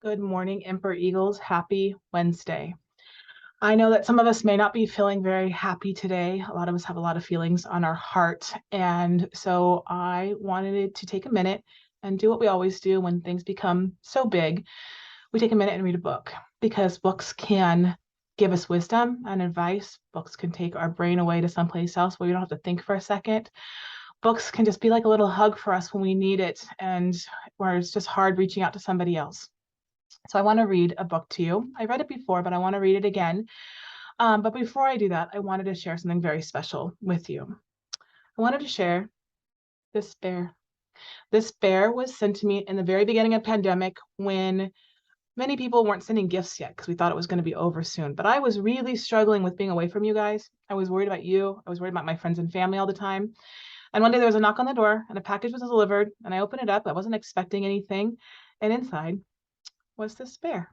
Good morning, Emperor Eagles. Happy Wednesday. I know that some of us may not be feeling very happy today. A lot of us have a lot of feelings on our heart. And so I wanted to take a minute and do what we always do when things become so big. We take a minute and read a book because books can give us wisdom and advice. Books can take our brain away to someplace else where we don't have to think for a second. Books can just be like a little hug for us when we need it and where it's just hard reaching out to somebody else. So I want to read a book to you. I read it before, but I want to read it again. But before I do that, I wanted to share something very special with you. I wanted to share this bear. This bear was sent to me in the very beginning of pandemic when many people weren't sending gifts yet because we thought it was going to be over soon. But I was really struggling with being away from you guys. I was worried about you. I was worried about my friends and family all the time. And one day there was a knock on the door and a package was delivered and I opened it up. I wasn't expecting anything. And inside was this bear.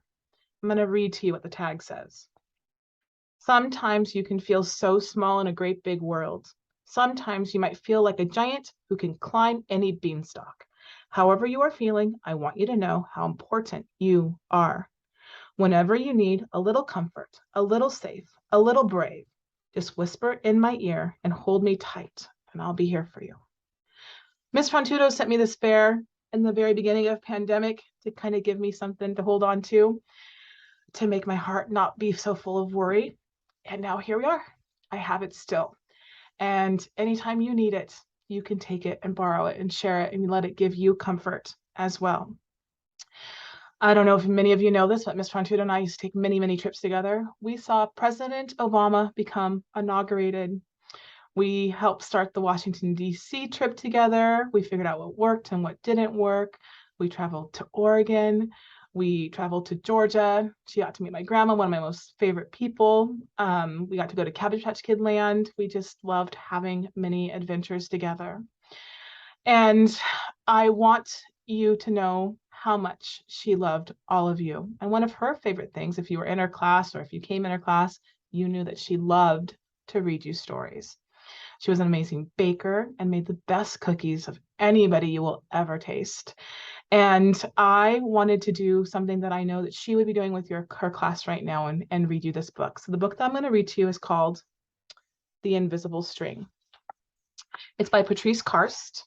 I'm going to read to you what the tag says. Sometimes you can feel so small in a great big world. Sometimes you might feel like a giant who can climb any beanstalk. However you are feeling, I want you to know how important you are. Whenever you need a little comfort, a little safe, a little brave, just whisper in my ear and hold me tight, and I'll be here for you. Miss Fontudo sent me this bear in the very beginning of pandemic to kind of give me something to hold on to make my heart not be so full of worry. And now here we are. I have it still. And anytime you need it, you can take it and borrow it and share it and let it give you comfort as well. I don't know if many of you know this, but Miss Fontudo and I used to take many, many trips together. We saw President Obama become inaugurated. We helped start the Washington, D.C. trip together. We figured out what worked and what didn't work. We traveled to Oregon. We traveled to Georgia. She got to meet my grandma, one of my most favorite people. We got to go to Cabbage Patch Kid Land. We just loved having many adventures together. And I want you to know how much she loved all of you. And one of her favorite things, if you were in her class or if you came in her class, you knew that she loved to read you stories. She was an amazing baker and made the best cookies of anybody you will ever taste. And I wanted to do something that I know that she would be doing with her class right now and read you this book. So the book that I'm going to read to you is called The Invisible String. It's by Patrice Karst.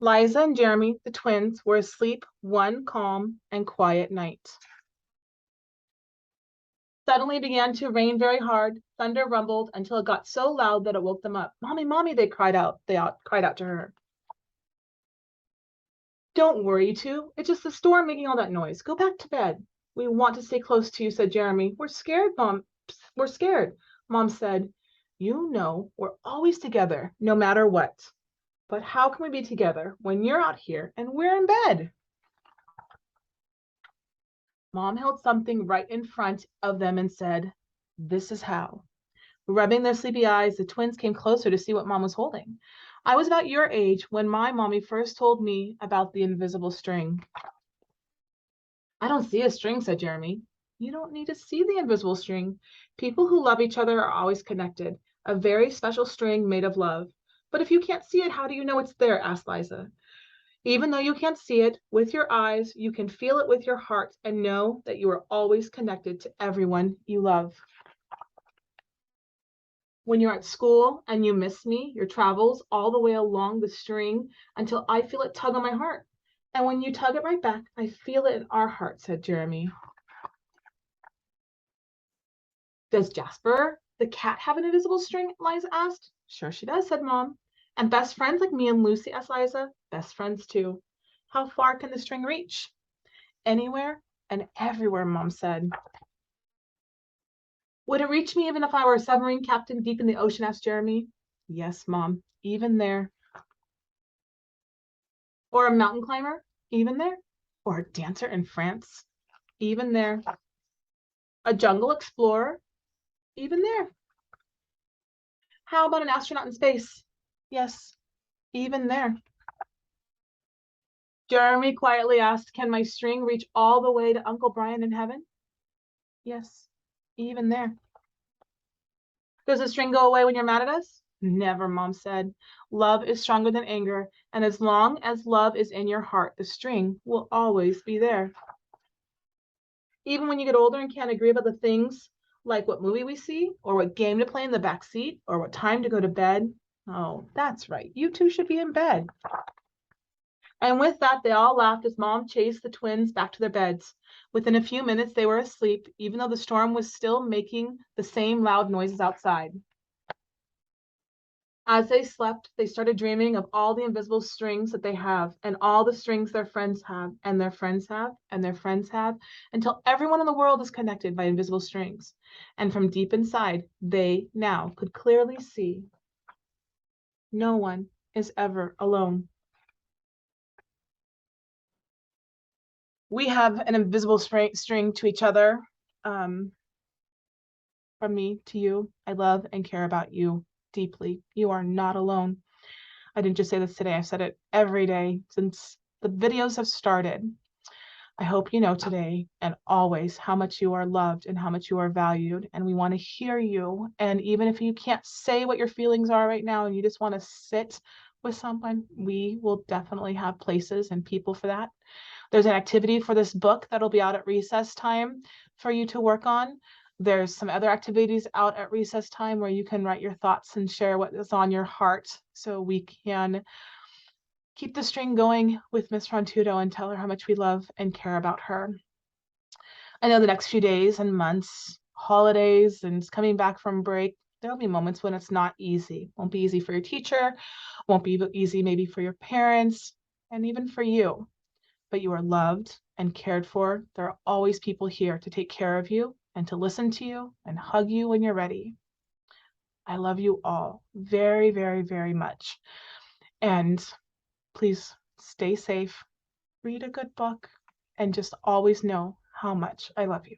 Liza and Jeremy, the twins, were asleep one calm and quiet night. Suddenly began to rain very hard. Thunder rumbled until it got so loud that it woke them up. Mommy, Mommy, they cried out to her. Don't worry, you two. It's just the storm making all that noise. Go back to bed. We want to stay close to you, said Jeremy. We're scared, Mom. We're scared. Mom said, you know, we're always together, no matter what. But how can we be together when you're out here and we're in bed? Mom held something right in front of them and said, this is how. Rubbing their sleepy eyes, the twins came closer to see what Mom was holding. I was about your age when my mommy first told me about the invisible string. I don't see a string, said Jeremy. You don't need to see the invisible string. People who love each other are always connected. A very special string made of love. But if you can't see it, how do you know it's there? Asked Liza. Even though you can't see it with your eyes, you can feel it with your heart and know that you are always connected to everyone you love. When you're at school and you miss me, your travels all the way along the string until I feel it tug on my heart. And when you tug it right back, I feel it in our heart, said Jeremy. Does Jasper, the cat, have an invisible string? Liza asked. Sure she does, said Mom. And best friends like me and Lucy, asked Liza. Best friends too. How far can the string reach? Anywhere and everywhere, Mom said. Would it reach me even if I were a submarine captain deep in the ocean? Asked Jeremy. Yes, Mom, even there. Or a mountain climber? Even there. Or a dancer in France? Even there. A jungle explorer? Even there. How about an astronaut in space? Yes, even there. Jeremy quietly asked, can my string reach all the way to Uncle Brian in heaven? Yes, even there. Does the string go away when you're mad at us? Never, Mom said. Love is stronger than anger, and as long as love is in your heart, the string will always be there. Even when you get older and can't agree about the things like what movie we see, or what game to play in the back seat, or what time to go to bed. Oh, that's right. You two should be in bed. And with that, they all laughed as Mom chased the twins back to their beds. Within a few minutes, they were asleep, even though the storm was still making the same loud noises outside. As they slept, they started dreaming of all the invisible strings that they have, and all the strings their friends have, and their friends have, and their friends have, until everyone in the world is connected by invisible strings. And from deep inside, they now could clearly see no one is ever alone. We have an invisible string to each other. From me to you, I love and care about you deeply. You are not alone. I didn't just say this today, I've said it every day since the videos have started. I hope you know today and always how much you are loved and how much you are valued. And we want to hear you. And even if you can't say what your feelings are right now and you just want to sit with someone, we will definitely have places and people for that. There's an activity for this book that'll be out at recess time for you to work on. There's some other activities out at recess time where you can write your thoughts and share what is on your heart so we can keep the string going with Miss Frontudo and tell her how much we love and care about her. I know the next few days and months, holidays and coming back from break, there'll be moments when it's not easy. Won't be easy for your teacher, won't be easy maybe for your parents, and even for you. But you are loved and cared for. There are always people here to take care of you and to listen to you and hug you when you're ready. I love you all very, very, very much. And please stay safe, read a good book, and just always know how much I love you.